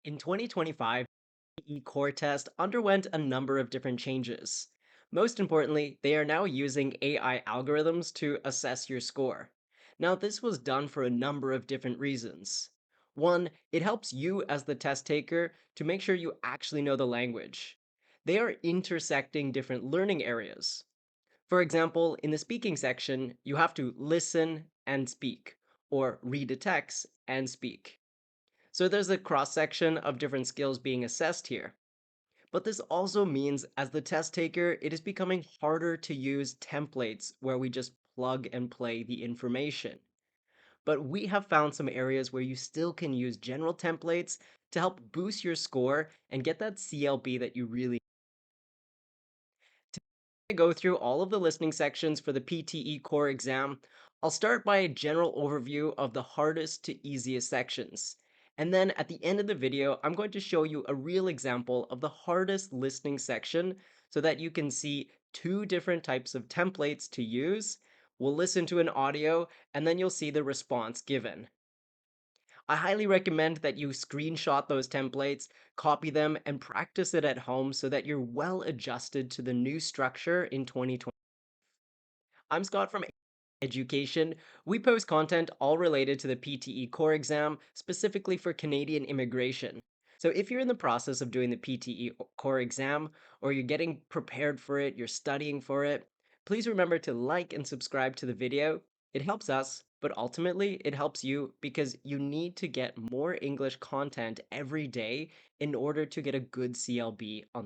In 2025, the PTE core test underwent a number of different changes. Most importantly, they are now using AI algorithms to assess your score. Now, this was done for a number of different reasons. One, it helps you as the test taker to make sure you actually know the language. They are intersecting different learning areas. For example, in the speaking section, you have to listen and speak, or read a text and speak. So there's a cross section of different skills being assessed here. But this also means, as the test taker, it is becoming harder to use templates where we just plug and play the information. But we have found some areas where you still can use general templates to help boost your score and get that CLB that you really go through all of the listening sections for the PTE core exam. I'll start by a general overview of the hardest to easiest sections. And then at the end of the video, I'm going to show you a real example of the hardest listening section so that you can see two different types of templates to use. We'll listen to an audio and then you'll see the response given. I highly recommend that you screenshot those templates, copy them, and practice it at home so that you're well adjusted to the new structure in 2020. I'm Scott from HZad Education. We post content all related to the PTE core exam, specifically for Canadian immigration. So if you're in the process of doing the PTE core exam, or you're getting prepared for it, you're studying for it, please remember to like and subscribe to the video. It helps us, but ultimately it helps you because you need to get more English content every day in order to get a good CLB on.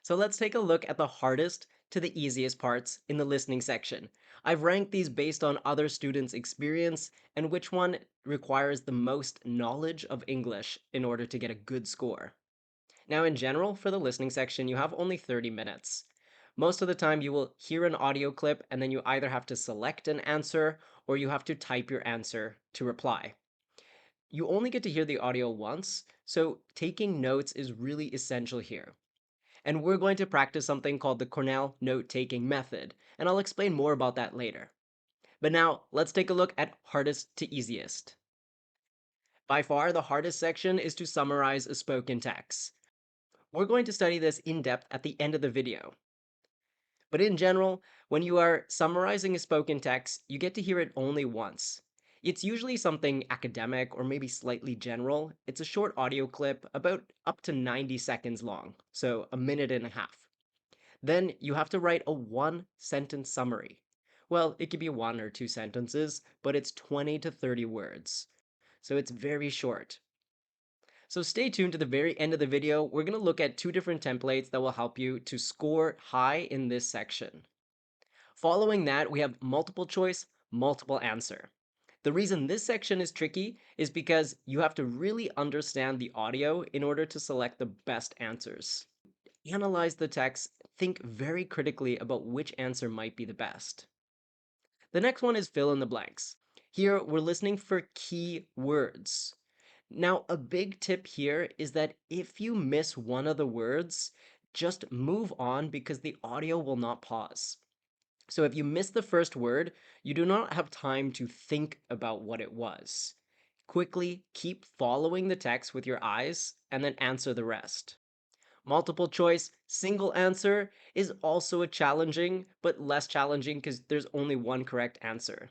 So let's take a look at the hardest to the easiest parts in the listening section. I've ranked these based on other students' experience and which one requires the most knowledge of English in order to get a good score. Now, in general, for the listening section, you have only 30 minutes. Most of the time, you will hear an audio clip and then you either have to select an answer or you have to type your answer to reply. You only get to hear the audio once, so taking notes is really essential here. And we're going to practice something called the Cornell note-taking method, and I'll explain more about that later. But now, let's take a look at hardest to easiest. By far, the hardest section is to summarize a spoken text. We're going to study this in depth at the end of the video. But in general, when you are summarizing a spoken text, you get to hear it only once. It's usually something academic or maybe slightly general. It's a short audio clip, about up to 90 seconds long, so a minute and a half. Then you have to write a one sentence summary. Well, it could be one or two sentences, but it's 20 to 30 words. So it's very short. So stay tuned to the very end of the video. We're going to look at two different templates that will help you to score high in this section. Following that, we have multiple choice, multiple answer. The reason this section is tricky is because you have to really understand the audio in order to select the best answers. Analyze the text, think very critically about which answer might be the best. The next one is fill in the blanks. Here, we're listening for key words. Now, a big tip here is that if you miss one of the words, just move on because the audio will not pause. So if you miss the first word, you do not have time to think about what it was. Quickly keep following the text with your eyes and then answer the rest. Multiple choice, single answer is also a challenging, but less challenging because there's only one correct answer.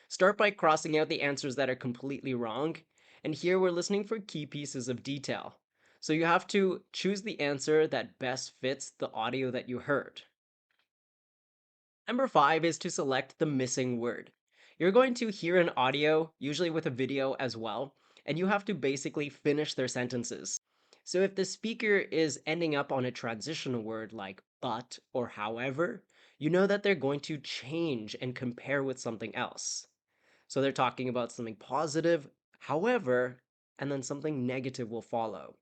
Start by crossing out the answers that are completely wrong, and here we're listening for key pieces of detail. So you have to choose the answer that best fits the audio that you heard. Number 5 is to select the missing word. You're going to hear an audio, usually with a video as well, and you have to basically finish their sentences. So if the speaker is ending up on a transitional word like but or however, you know that they're going to change and compare with something else. So they're talking about something positive, however, and then something negative will follow.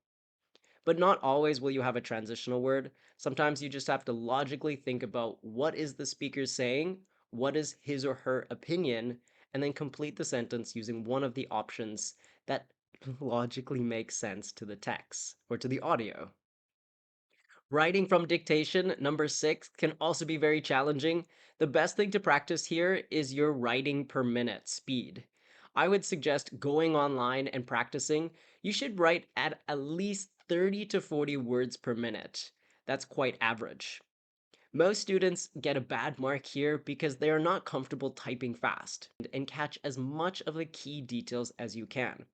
But not always will you have a transitional word. Sometimes you just have to logically think about what is the speaker saying, what is his or her opinion, and then complete the sentence using one of the options that logically makes sense to the text or to the audio. Writing from dictation, number 6, can also be very challenging. The best thing to practice here is your writing per minute speed. I would suggest going online and practicing. You should write at least 30 to 40 words per minute. That's quite average. Most students get a bad mark here because they are not comfortable typing fast and catch as much of the key details as you can.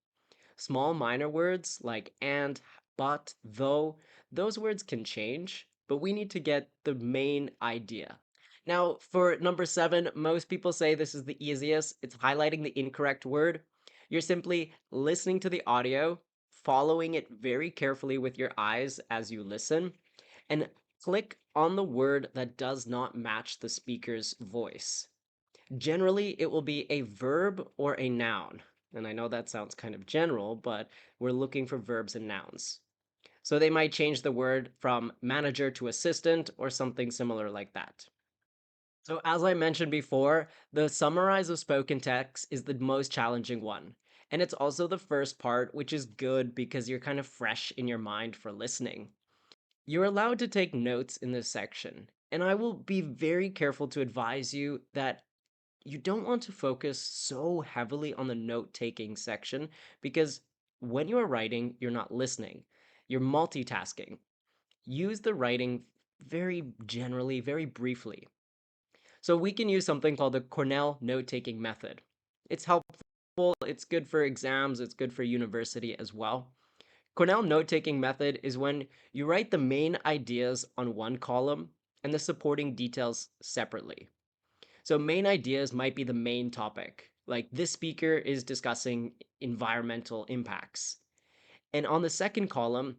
Small minor words like and, but, though, those words can change, but we need to get the main idea. Now, for number 7, most people say this is the easiest. It's highlighting the incorrect word. You're simply listening to the audio, following it very carefully with your eyes as you listen, and click on the word that does not match the speaker's voice. Generally, it will be a verb or a noun. And I know that sounds kind of general, but we're looking for verbs and nouns. So they might change the word from manager to assistant or something similar like that. So, as I mentioned before, the summarize of spoken text is the most challenging one. And it's also the first part, which is good because you're kind of fresh in your mind for listening. You're allowed to take notes in this section, and I will be very careful to advise you that you don't want to focus so heavily on the note taking section because when you're writing, you're not listening, you're multitasking. Use the writing very generally, very briefly. So we can use something called the Cornell note taking method. It's helpful, it's good for exams, it's good for university as well. Cornell note taking method is when you write the main ideas on one column and the supporting details separately. So, main ideas might be the main topic. Like this speaker is discussing environmental impacts. And on the second column,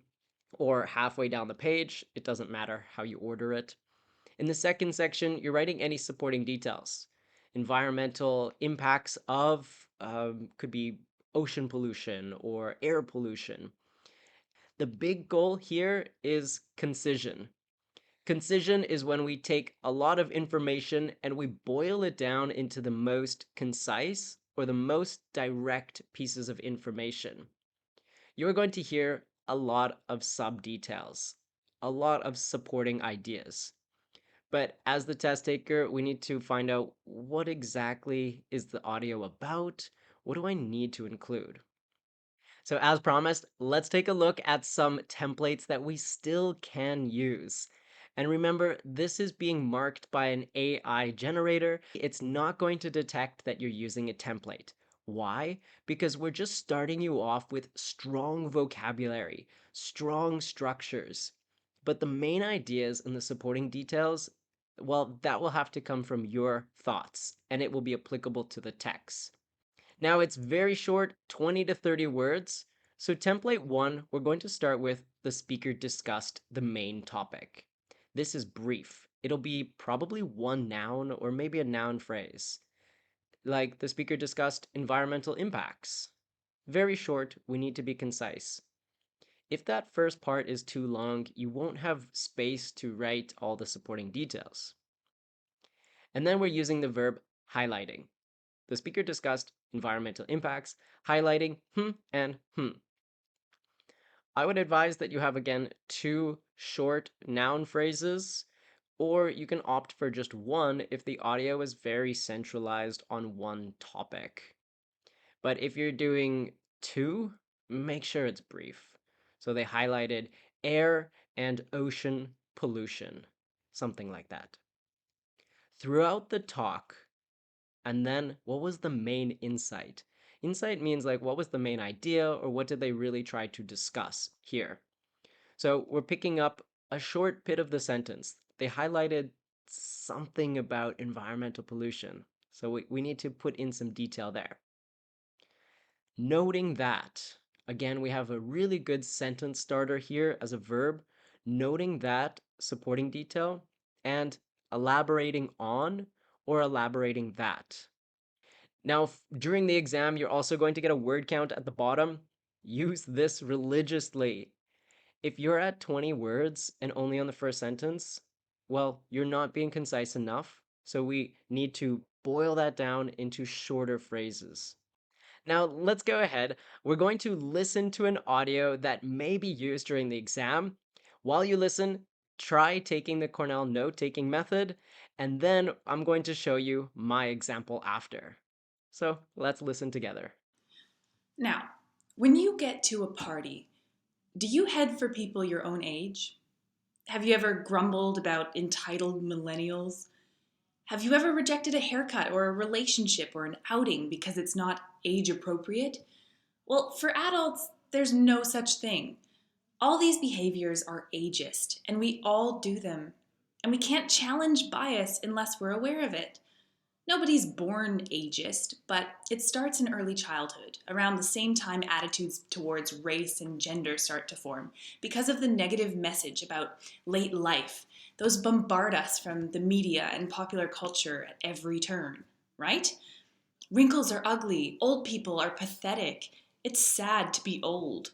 or halfway down the page, it doesn't matter how you order it. In the second section, you're writing any supporting details. Environmental impacts of could be ocean pollution or air pollution. The big goal here is concision. Concision is when we take a lot of information and we boil it down into the most concise or the most direct pieces of information. You're going to hear a lot of sub details, a lot of supporting ideas. But as the test taker, we need to find out what exactly is the audio about? What do I need to include? So as promised, let's take a look at some templates that we still can use. And remember, this is being marked by an AI generator. It's not going to detect that you're using a template. Why? Because we're just starting you off with strong vocabulary, strong structures. But the main ideas and the supporting details, well, that will have to come from your thoughts, and it will be applicable to the text. Now it's very short, 20 to 30 words. So template 1, we're going to start with the speaker discussed the main topic. This is brief. It'll be probably one noun or maybe a noun phrase. Like the speaker discussed environmental impacts. Very short, we need to be concise. If that first part is too long, you won't have space to write all the supporting details. And then we're using the verb highlighting. The speaker discussed environmental impacts, highlighting and I would advise that you have again 2 short noun phrases, or you can opt for just one if the audio is very centralized on one topic. But if you're doing 2, make sure it's brief. So they highlighted air and ocean pollution, something like that. Throughout the talk, and then what was the main insight? Insight means like what was the main idea or what did they really try to discuss here? So we're picking up a short bit of the sentence. They highlighted something about environmental pollution. So we need to put in some detail there. Noting that, again, we have a really good sentence starter here as a verb. Noting that supporting detail and elaborating on or elaborating that. Now, during the exam, you're also going to get a word count at the bottom. Use this religiously. If you're at 20 words and only on the first sentence, well, you're not being concise enough. So we need to boil that down into shorter phrases. Now, let's go ahead. We're going to listen to an audio that may be used during the exam. While you listen, try taking the Cornell note taking method, and then I'm going to show you my example after. So let's listen together. Now, when you get to a party, do you head for people your own age? Have you ever grumbled about entitled millennials? Have you ever rejected a haircut or a relationship or an outing because it's not age appropriate? Well, for adults, there's no such thing. All these behaviors are ageist, and we all do them. And we can't challenge bias unless we're aware of it. Nobody's born ageist, but it starts in early childhood, around the same time attitudes towards race and gender start to form, because of the negative message about late life. Those bombard us from the media and popular culture at every turn, right? Wrinkles are ugly, old people are pathetic. It's sad to be old.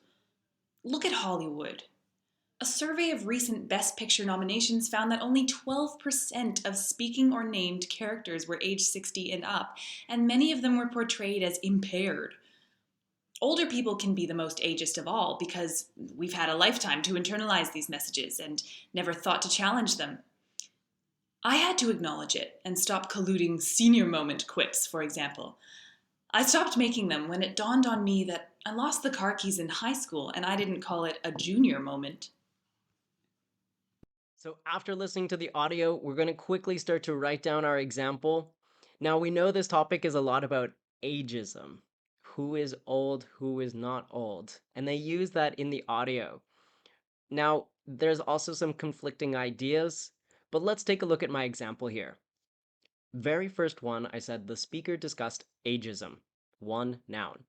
Look at Hollywood. A survey of recent Best Picture nominations found that only 12% of speaking or named characters were age 60 and up, and many of them were portrayed as impaired. Older people can be the most ageist of all because we've had a lifetime to internalize these messages and never thought to challenge them. I had to acknowledge it and stop colluding senior moment quips, for example. I stopped making them when it dawned on me that I lost the car keys in high school and I didn't call it a junior moment. So after listening to the audio, we're going to quickly start to write down our example. Now we know this topic is a lot about ageism. Who is old, who is not old. And they use that in the audio. Now, there's also some conflicting ideas, but let's take a look at my example here. Very first one, I said the speaker discussed ageism, one noun,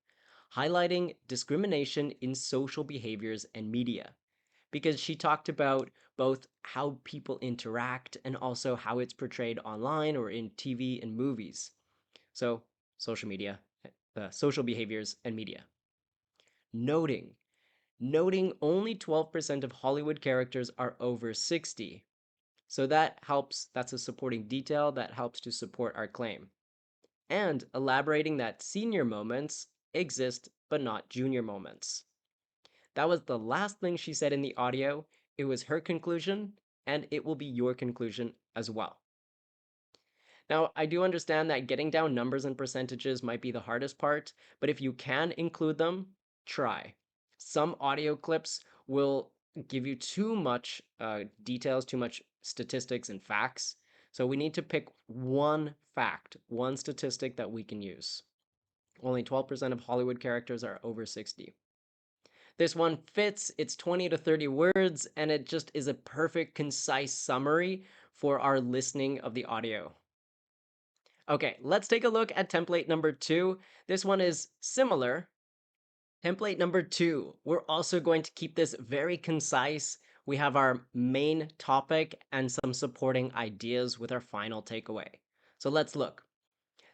highlighting discrimination in social behaviors and media, because she talked about both how people interact and also how it's portrayed online or in TV and movies. So, social media, social behaviors and media. Noting only 12% of Hollywood characters are over 60. So that helps, that's a supporting detail that helps to support our claim. And elaborating that senior moments exist but not junior moments. That was the last thing she said in the audio. It was her conclusion, and it will be your conclusion as well. Now, I do understand that getting down numbers and percentages might be the hardest part, but if you can include them, try. Some audio clips will give you too much details, too much statistics and facts. So we need to pick one fact, one statistic that we can use. Only 12% of Hollywood characters are over 60. This one fits, it's 20 to 30 words, and it just is a perfect, concise summary for our listening of the audio. Okay, let's take a look at template number 2. This one is similar. Template number 2, we're also going to keep this very concise. We have our main topic and some supporting ideas with our final takeaway. So let's look.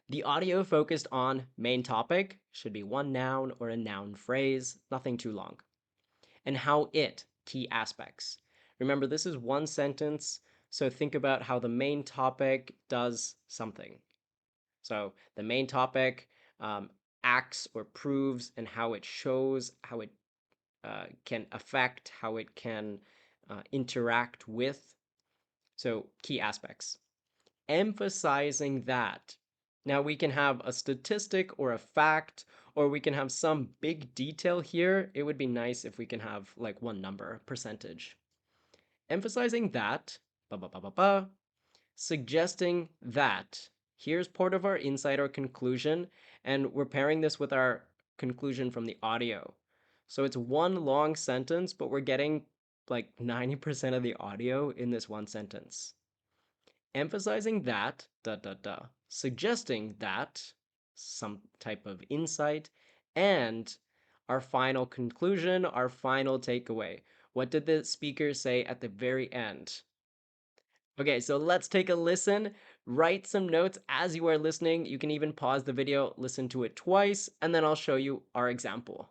The audio focused on main topic, should be one noun or a noun phrase, nothing too long. And how it, key aspects. Remember, this is one sentence, so think about how the main topic does something. So the main topic acts or proves, and how it shows, how it can affect, how it can interact with. So key aspects. Emphasizing that. Now we can have a statistic or a fact, or we can have some big detail here. It would be nice if we can have like one number, a percentage. Emphasizing that, suggesting that. Here's part of our insight or conclusion, and we're pairing this with our conclusion from the audio. So it's one long sentence, but we're getting like 90% of the audio in this one sentence. Emphasizing that, suggesting that, some type of insight, and our final conclusion, our final takeaway. What did the speaker say at the very end? Okay, so let's take a listen. Write some notes as you are listening. You can even pause the video, listen to it twice, and then I'll show you our example.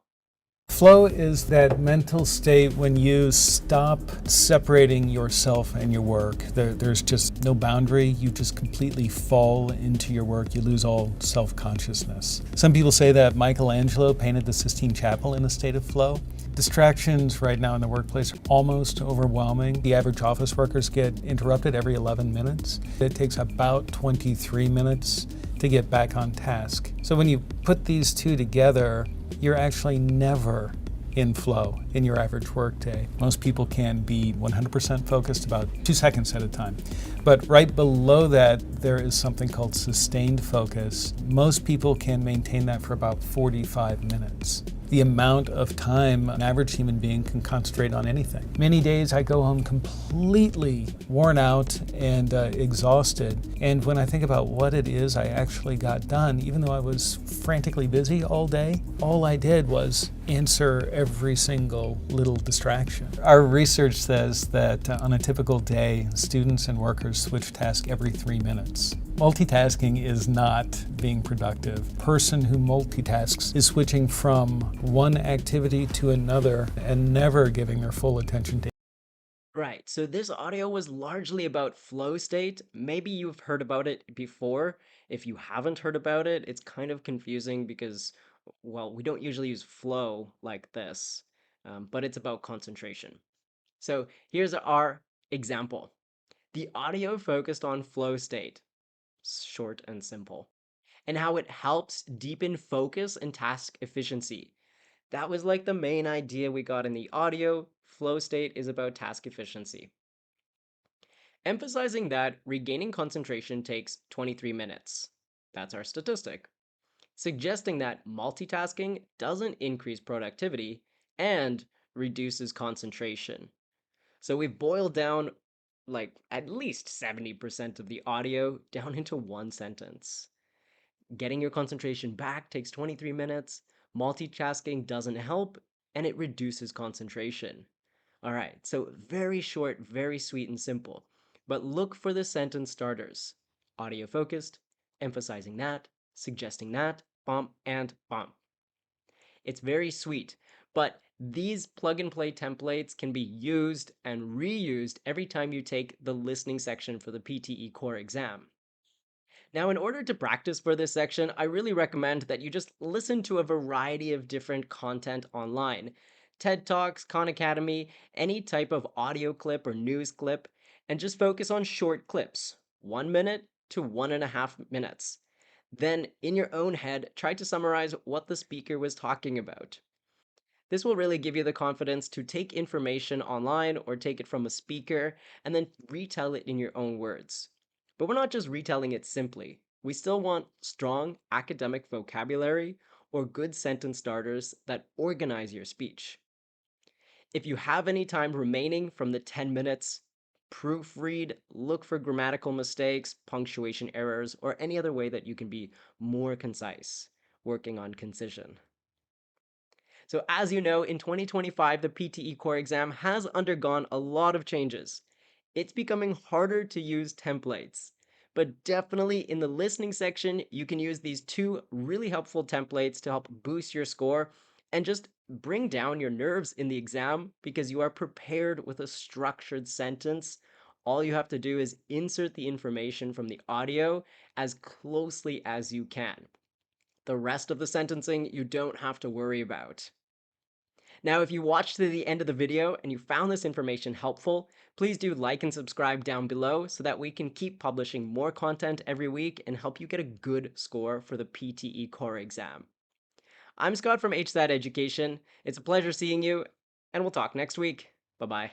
Flow is that mental state when you stop separating yourself and your work. There's just no boundary. You just completely fall into your work. You lose all self-consciousness. Some people say that Michelangelo painted the Sistine Chapel in a state of flow. Distractions right now in the workplace are almost overwhelming. The average office workers get interrupted every 11 minutes. It takes about 23 minutes to get back on task. So when you put these two together, you're actually never in flow in your average workday. Most people can be 100% focused about 2 seconds at a time. But right below that, there is something called sustained focus. Most people can maintain that for about 45 minutes. The amount of time an average human being can concentrate on anything. Many days I go home completely worn out and exhausted. And when I think about what it is I actually got done, even though I was frantically busy all day, all I did was answer every single little distraction. Our research says that on a typical day, students and workers switch tasks every 3 minutes. Multitasking is not being productive. A person who multitasks is switching from one activity to another and never giving their full attention to. Right, so this audio was largely about flow state. Maybe you've heard about it before. If you haven't heard about it, it's kind of confusing because, well, we don't usually use flow like this, but it's about concentration. So here's our example. The audio focused on flow state, short and simple, and how it helps deepen focus and task efficiency. That was like the main idea we got in the audio. Flow state is about task efficiency. Emphasizing that regaining concentration takes 23 minutes. That's our statistic. Suggesting that multitasking doesn't increase productivity and reduces concentration. So we've boiled down like at least 70% of the audio down into one sentence. Getting your concentration back takes 23 minutes, multitasking doesn't help, and it reduces concentration. All right, so very short, very sweet and simple. But look for the sentence starters. Audio focused, emphasizing that, suggesting that, bump, and bump. It's very sweet, but these plug and play templates can be used and reused every time you take the listening section for the PTE core exam. Now, in order to practice for this section, I really recommend that you just listen to a variety of different content online. TED Talks, Khan Academy, any type of audio clip or news clip, and just focus on short clips, 1 minute to 1.5 minutes. Then, in your own head, try to summarize what the speaker was talking about. This will really give you the confidence to take information online or take it from a speaker and then retell it in your own words. But we're not just retelling it simply. We still want strong academic vocabulary or good sentence starters that organize your speech. If you have any time remaining from the 10 minutes, proofread, look for grammatical mistakes, punctuation errors, or any other way that you can be more concise, working on concision. So as you know, in 2025, the PTE core exam has undergone a lot of changes. It's becoming harder to use templates, but definitely in the listening section, you can use these two really helpful templates to help boost your score and just bring down your nerves in the exam because you are prepared with a structured sentence. All you have to do is insert the information from the audio as closely as you can. The rest of the sentencing you don't have to worry about. Now, if you watched to the end of the video and you found this information helpful, please do like and subscribe down below so that we can keep publishing more content every week and help you get a good score for the PTE core exam. I'm Scott from HZad Education. It's a pleasure seeing you, and we'll talk next week. Bye-bye.